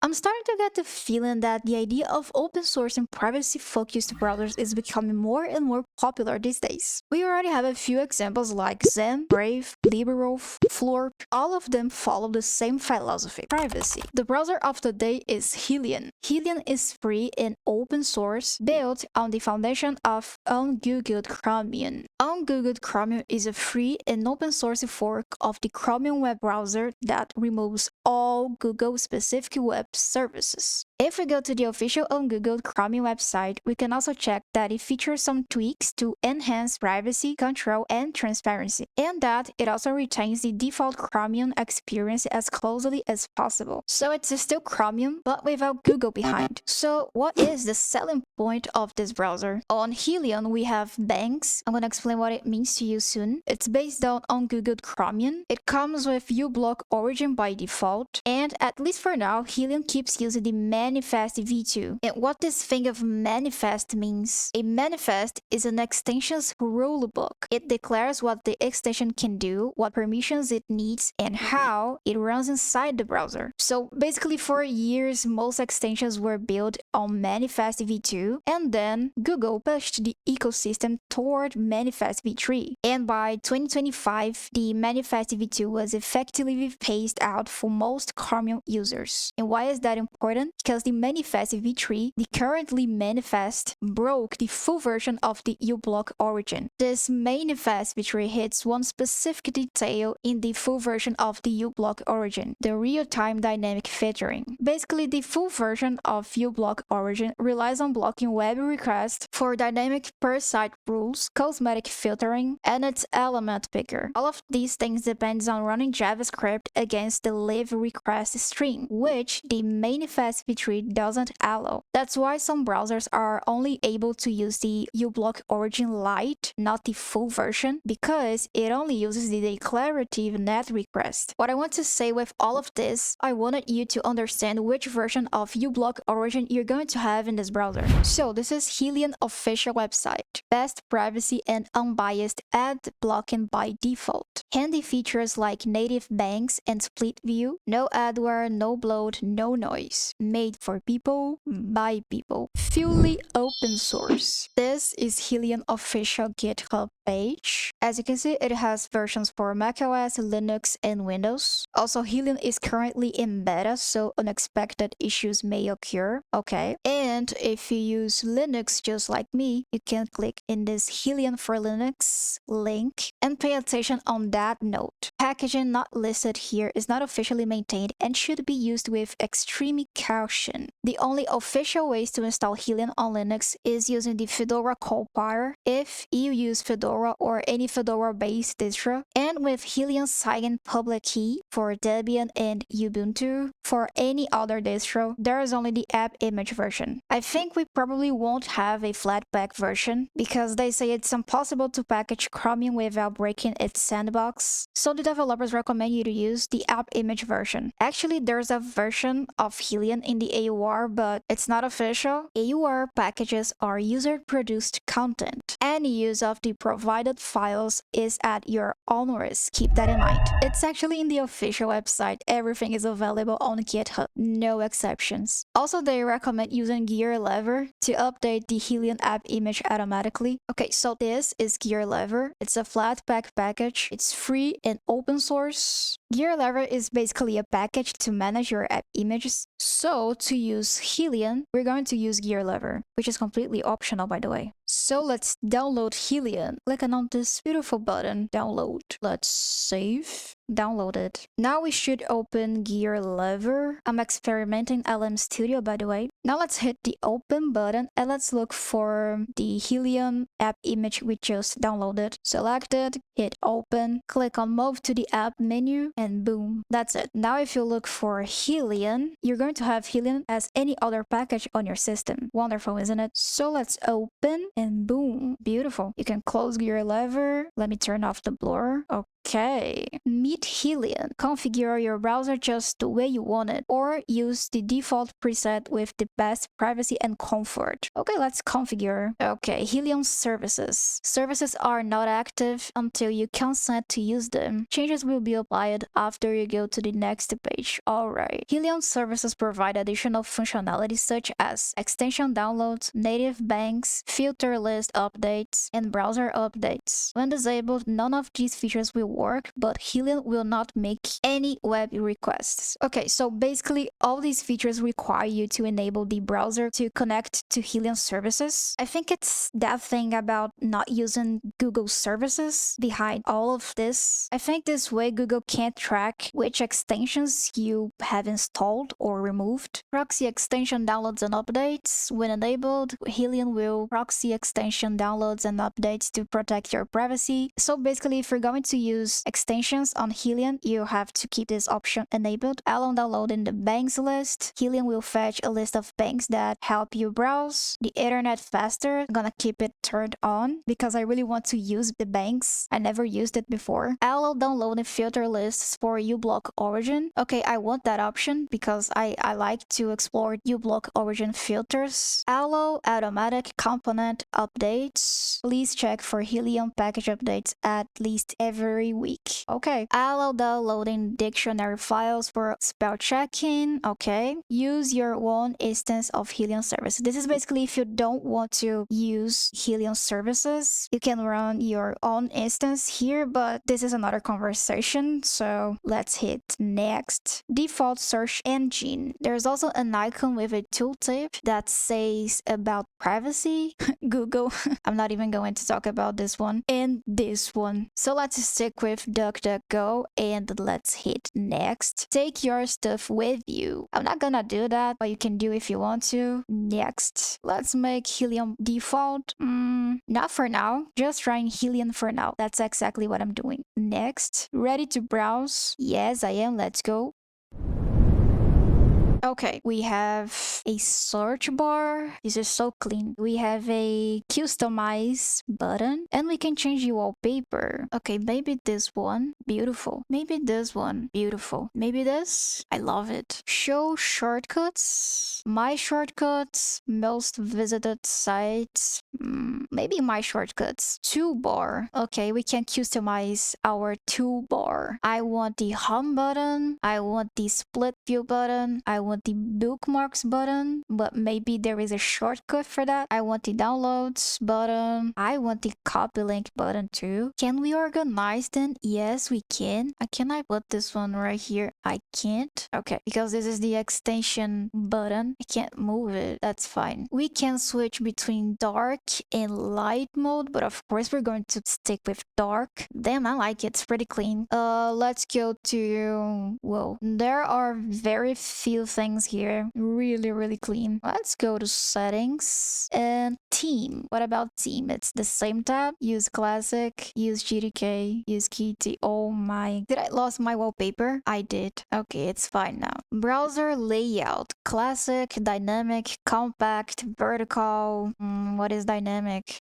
I'm starting to get the feeling that the idea of open source and privacy-focused browsers is becoming more and more popular these days. We already have a few examples like Zen, Brave, Liberal, Florp. All of them follow the same philosophy: privacy. The browser of the day is Helium. Helium is free and open source, built on the foundation of Ungoogled Chromium. Ungoogled Chromium is a free and open source fork of the Chromium web browser that removes all Google-specific web services. If we go to the official Ungoogled Chromium website, we can also check that it features some tweaks to enhance privacy, control, and transparency, and that it also retains the default Chromium experience as closely as possible. So it's still Chromium, but without Google behind. So what is the selling point of this browser? On Helium, we have banks. I'm gonna explain what it means to you soon. It's based on Ungoogled Chromium. It comes with uBlock origin by default, and at least for now, Helium keeps using the manifest v2. And what this thing of manifest means: a manifest is an extension's rulebook. It declares what the extension can do, what permissions it needs, and how it runs inside the browser. So basically, for years, most extensions were built on manifest v2, and then Google pushed the ecosystem toward manifest v3. And by 2025, the manifest v2 was effectively phased out for most Chromium users. And why is that important? Because the manifest v3, the currently manifest, broke the full version of the uBlock origin. This manifest v3 hits one specific detail in the full version of the uBlock origin: the real-time dynamic filtering. Basically, the full version of uBlock origin relies on blocking web requests for dynamic per-site rules, cosmetic filtering, and its element picker. All of these things depends on running JavaScript against the live request string, which the manifest v3 doesn't allow. That's why some browsers are only able to use the uBlock origin Lite, not the full version, because it only uses the declarative net request. What I want to say with all of this, I wanted you to understand which version of uBlock origin you're going to have in this browser. So this is Helium official website. Best privacy and unbiased ad blocking by default. Handy features like native banks and split view, no adware, no bloat, no noise. Made for people, by people. Fully open source. This is Helium official GitHub page. As you can see, it has versions for macOS, Linux, and Windows. Also, Helium is currently in beta, so unexpected issues may occur. Okay. And if you use Linux just like me, you can click in this Helium for Linux link and pay attention on that note. Packaging not listed here is not officially maintained and should be used with extreme caution. The only official ways to install Helium on Linux is using the Fedora compiler if you use Fedora or any Fedora-based distro, and with Helium sign public key for Debian and Ubuntu. For any other distro, there is only the app image version. I think we probably won't have a Flatpak version because they say it's impossible to package Chromium without breaking its sandbox, so the developers recommend you to use the app image version. Actually, there's a version of Helium in the AUR, but it's not official. AUR packages are user-produced content. Any use of the provided files is at your own risk. Keep that in mind. It's actually in the official website. Everything is available on GitHub. No exceptions. Also, they recommend using Gear Lever to update the Helium app image automatically. Okay, so this is Gear Lever. It's a Flatpak package. It's free and open source. Gear Lever is basically a package to manage your app images. So to use Helium, we're going to use Gear Lever, which is completely optional, by the way. So let's download Helium. Clicking on this beautiful button, download. Let's save. Download it. Now we should open Gear Lever. I'm experimenting LM Studio, by the way. Now let's hit the open button and let's look for the Helium app image we just downloaded. Select it, hit open, click on move to the app menu, and boom, that's it. Now if you look for Helium, you're going to have Helium as any other package on your system. Wonderful, isn't it? So let's open and boom, beautiful. You can close Gear Lever. Let me turn off the blur. Okay. Meet Helium. Configure your browser just the way you want it, or use the default preset with the best privacy and comfort. Okay, let's configure. Okay, Helium services. Services are not active until you consent to use them. Changes will be applied after you go to the next page. Alright. Helium services provide additional functionality such as extension downloads, native banks, filter list updates, and browser updates. When disabled, none of these features will work, but Helium will not make any web requests. Okay, so basically all these features require you to enable the browser to connect to Helium services. I think it's that thing about not using Google services behind all of this. I think this way Google can't track which extensions you have installed or removed. Proxy extension downloads and updates. When enabled, Helium will proxy extension downloads and updates to protect your privacy. So basically, if you're going to use extensions on Helium, you have to keep this option enabled. Allow downloading the banks list. Helium will fetch a list of banks that help you browse the internet faster. I'm gonna keep it turned on because I really want to use the banks. I never used it before. Allow downloading filter lists for uBlock origin. Okay, I want that option because I like to explore uBlock origin filters. Allow automatic component updates. Please check for Helium package updates at least every week. Okay. Allow downloading dictionary files for spell checking. Okay. Use your own instance of Helium service. This is basically if you don't want to use Helium services, you can run your own instance here, but this is another conversation, so let's hit next. Default search engine. There's also an icon with a tooltip that says about privacy. Google. I'm not even going to talk about this one and this one. So let's stick with DuckDuckGo and let's hit next. Take your stuff with you. I'm not gonna do that, but you can do if you want to. Next. Let's make Helium default. Not for now. Just trying Helium for now. That's exactly what I'm doing. Next. Ready to browse? Yes, I am. Let's go. Okay, we have a search bar. This is so clean. We have a customize button and we can change the wallpaper. Okay, maybe this one. Beautiful. Maybe this one. Beautiful. Maybe this. I love it. Show shortcuts. My shortcuts. Most visited sites. Maybe my shortcuts. Toolbar. Okay, we can customize our toolbar. I want the home button. I want the split view button. I want the bookmarks button, but maybe there is a shortcut for that. I want the downloads button. I want the copy link button too. Can we organize them? Yes, we can. Can I put this one right here? I can't. Okay, because this is the extension button. I can't move it. That's fine. We can switch between dark and light mode, but of course we're going to stick with dark. Damn, I like it. It's pretty clean. Let's go to... Whoa. There are very few things here. Really clean. Let's go to settings and theme. What about theme? It's the same tab. Use classic, use GTK, use Kitty. Oh my. Did I lost my wallpaper? I did. Okay, it's fine now. Browser layout. Classic, dynamic, compact, vertical. What is dynamic?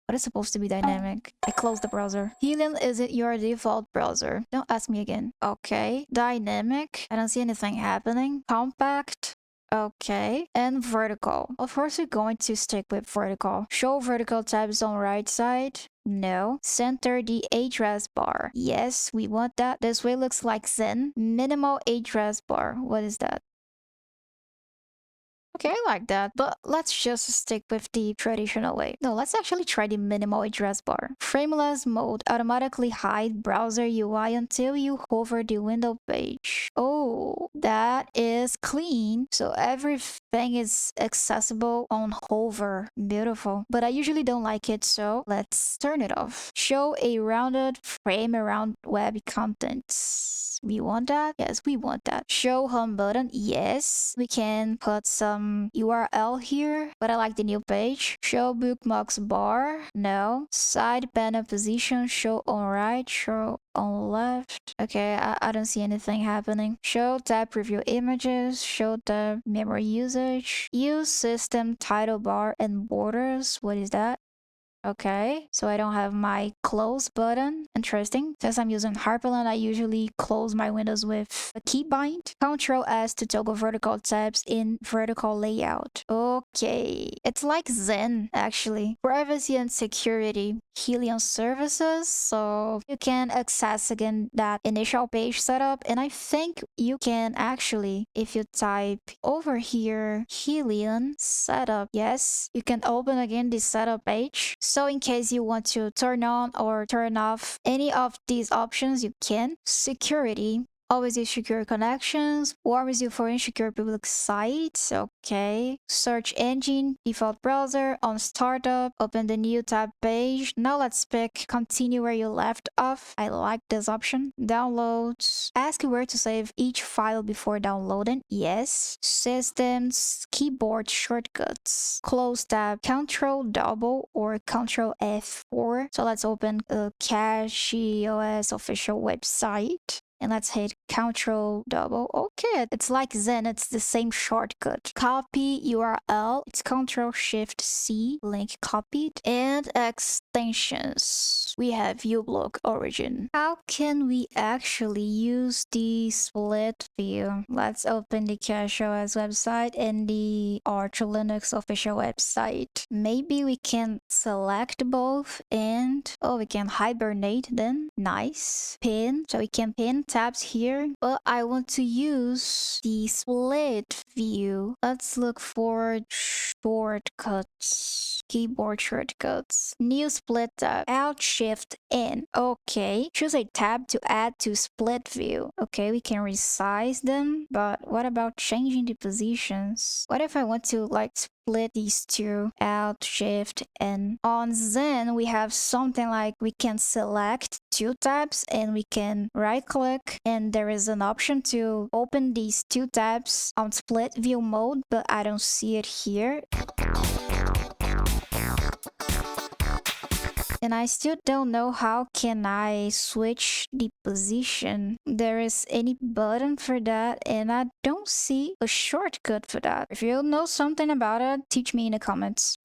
What is supposed to be dynamic? I closed the browser. Helium isn't your default browser. Don't ask me again. Okay. Dynamic. I don't see anything happening. Compact. Okay. And vertical. Of course, we're going to stick with vertical. Show vertical tabs on right side. No. Center the address bar. Yes, we want that. This way looks like Zen. Minimal address bar. What is that? Okay, I like that, but let's just stick with the traditional way. No, let's actually try the minimal address bar. Frameless mode automatically hide browser UI until you hover the window page. Oh, that is clean. So everything is accessible on hover. Beautiful. But I usually don't like it, so let's turn it off. Show a rounded frame around web contents. We want that? Yes, we want that. Show home button. Yes. We can put some URL here, but I like the new page. Show bookmarks bar. No. Side panel position. Show on right. Show on left. Okay, I don't see anything happening. Show tab preview images. Show tab memory usage. Use system title bar and borders. What is that? Okay, so I don't have my close button. Interesting. Since I'm using Hyprland, I usually close my windows with a keybind. Control S to toggle vertical tabs in vertical layout. Okay, it's like Zen actually. Privacy and security. Helium services, so you can access again that initial page setup, and I think you can actually, if you type over here Helium setup, yes, you can open again this setup page. So in case you want to turn on or turn off any of these options, you can. Security, always use secure connections, warns you for insecure public sites, okay. Search engine, default browser, on startup, open the new tab page. Now let's pick continue where you left off. I like this option. Downloads, ask you where to save each file before downloading, yes. Systems, keyboard shortcuts, close tab, Ctrl double or Ctrl F4. So let's open a CachyOS official website. And let's hit Ctrl double. Okay, it's like Zen, it's the same shortcut. Copy URL, it's Ctrl Shift C, link copied. And extensions, we have uBlock origin. How can we actually use the split view? Let's open the CachyOS website and the Arch Linux official website. Maybe we can select both and, oh, we can hibernate then. Nice. Pin, so we can pin tabs here, but I want to use the split view. Let's look for shortcuts, keyboard shortcuts, new split tab, Alt Shift N. Okay, choose a tab to add to split view. Okay, we can resize them, but what about changing the positions? What if I want to like split these two? Alt Shift N. On Zen we have something like we can select two tabs and we can right click and there is an option to open these two tabs on split view mode, but I don't see it here. And I still don't know how can I switch the position. There is any button for that and I don't see a shortcut for that. If you know something about it, teach me in the comments.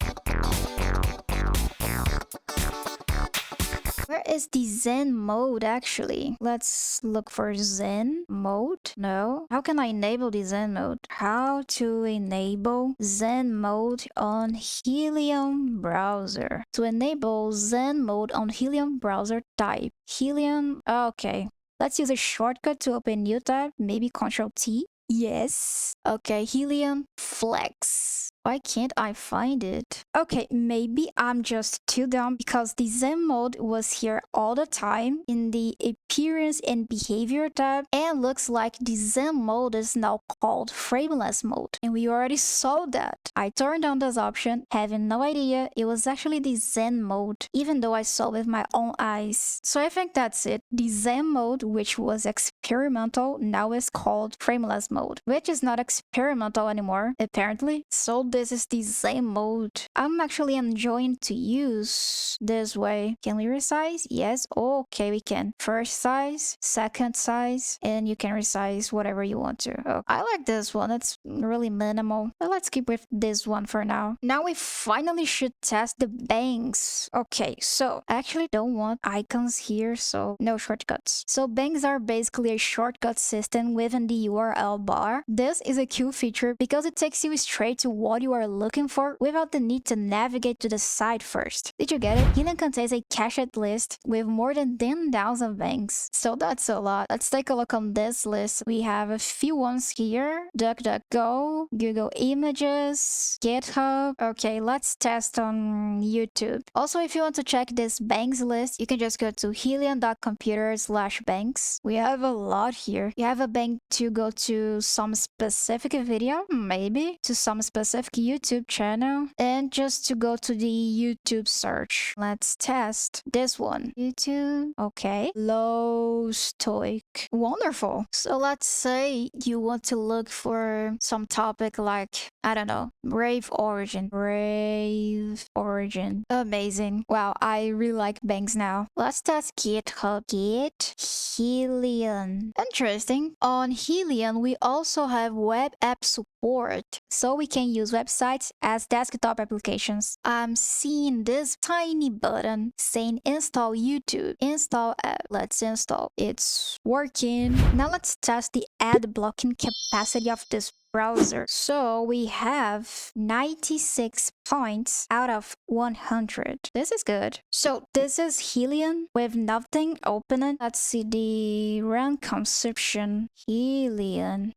Where is the Zen mode actually? Let's look for Zen mode. No. How can I enable the Zen mode? How to enable Zen mode on Helium browser. To enable Zen mode on Helium browser, type Helium. Okay. Let's use a shortcut to open new tab. Maybe Ctrl T. Yes. Okay, Helium Flex. Why can't I find it? Okay, maybe I'm just too dumb because the Zen mode was here all the time in the appearance and behavior tab, and looks like the Zen mode is now called frameless mode, and we already saw that. I turned on this option having no idea it was actually the Zen mode, even though I saw with my own eyes. So I think that's it. The Zen mode, which was experimental, now is called frameless mode, which is not experimental anymore, apparently. So this is the Zen mode. I'm actually enjoying to use this way. Can we resize? Yes. Okay, we can. First size, second size, and you can resize whatever you want to. Oh, I like this one. It's really minimal. But let's keep with this one for now. Now we finally should test the bangs. Okay, so I actually don't want icons here, so no shortcuts. So bangs are basically a shortcut system within the URL bar. This is a cool feature because it takes you straight to what you are looking for without the need to navigate to the site first. Did you get it? Helium contains a cached list with more than 10,000 bangs. So that's a lot. Let's take a look on this list. We have a few ones here. DuckDuckGo, Google Images, GitHub. Okay, let's test on YouTube. Also, if you want to check this bangs list, you can just go to helium.computer/bangs. We have a lot here. You have a bang to go to some specific video, maybe, to some specific YouTube channel, and just to go to the YouTube search. Let's test this one. YouTube. Okay. Low stoic. Wonderful. So let's say you want to look for some topic like, I don't know, Brave Origin. Brave Origin. Amazing. Wow, I really like bangs now. Let's test GitHub. Git Helium. Interesting. On Helium, we also have web app support. so we can use websites as desktop applications. I'm seeing this tiny button saying install YouTube, install app. Let's install. It's working. Now let's test the ad blocking capacity of this browser. So we have 96 points out of 100. This is good. So this is Helium with nothing open. Let's see the RAM consumption. Helium.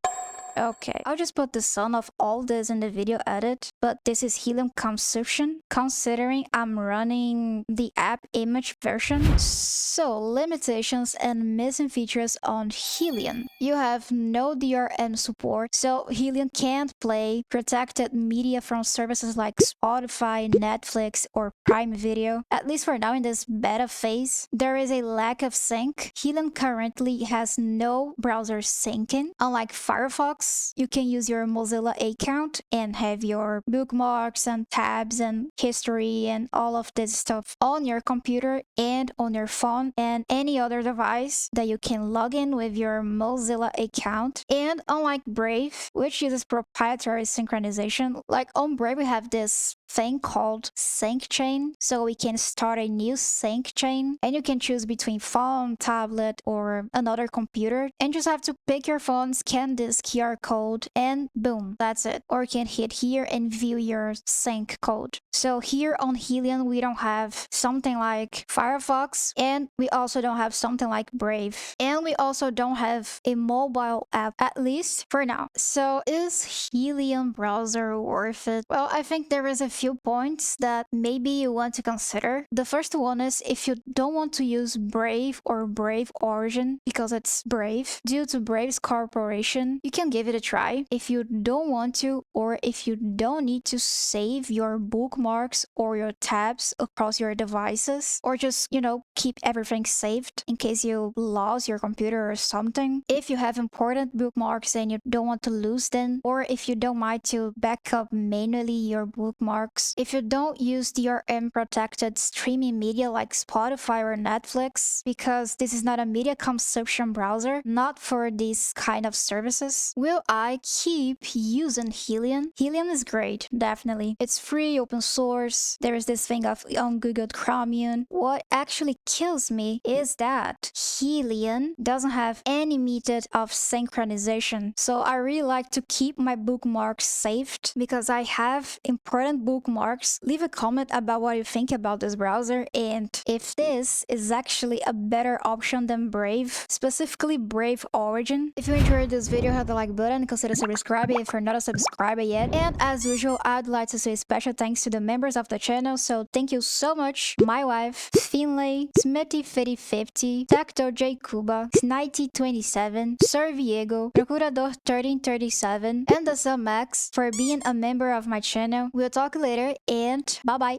Okay, I'll just put the sum of all this in the video edit, but this is Helium consumption, considering I'm running the app image version. So, limitations and missing features on Helium. You have no DRM support, so Helium can't play protected media from services like Spotify, Netflix, or Prime Video. At least for now in this beta phase, there is a lack of sync. Helium currently has no browser syncing, unlike Firefox. You can use your Mozilla account and have your bookmarks and tabs and history and all of this stuff on your computer and on your phone and any other device that you can log in with your Mozilla account. And unlike Brave, which uses proprietary synchronization, like on Brave we have this thing called sync chain, so we can start a new sync chain and you can choose between phone, tablet, or another computer, and just have to pick your phone, scan this QR code, and boom, that's it. Or you can hit here and view your sync code. So here on Helium we don't have something like Firefox, and we also don't have something like Brave, and we also don't have a mobile app, at least for now. So is Helium browser worth it? Well, I think there is a few points that maybe you want to consider. The first one is if you don't want to use Brave or Brave Origin because it's Brave, due to Brave's corporation, you can give it a try. If you don't want to, or if you don't need to save your bookmarks or your tabs across your devices, or just, keep everything saved in case you lost your computer or something. If you have important bookmarks and you don't want to lose them, or if you don't mind to back up manually your bookmarks, if you don't use DRM protected streaming media like Spotify or Netflix, because this is not a media consumption browser, not for these kind of services, will I keep using Helium? Helium is great, definitely. It's free, open source. There is this thing of Ungoogled Chromium. What actually kills me is that Helium doesn't have any method of synchronization. So I really like to keep my bookmarks saved because I have important bookmarks. Leave a comment about what you think about this browser and if this is actually a better option than Brave, specifically Brave Origin. If you enjoyed this video, hit the like button, consider subscribing if you're not a subscriber yet. And as usual, I'd like to say special thanks to the members of the channel. So thank you so much. My wife, Finlay, Smithy5050, Tacto J Cuba, Snitey27, Sir Viego, Procurador 1337, and the Max for being a member of my channel. We'll talk later and bye bye.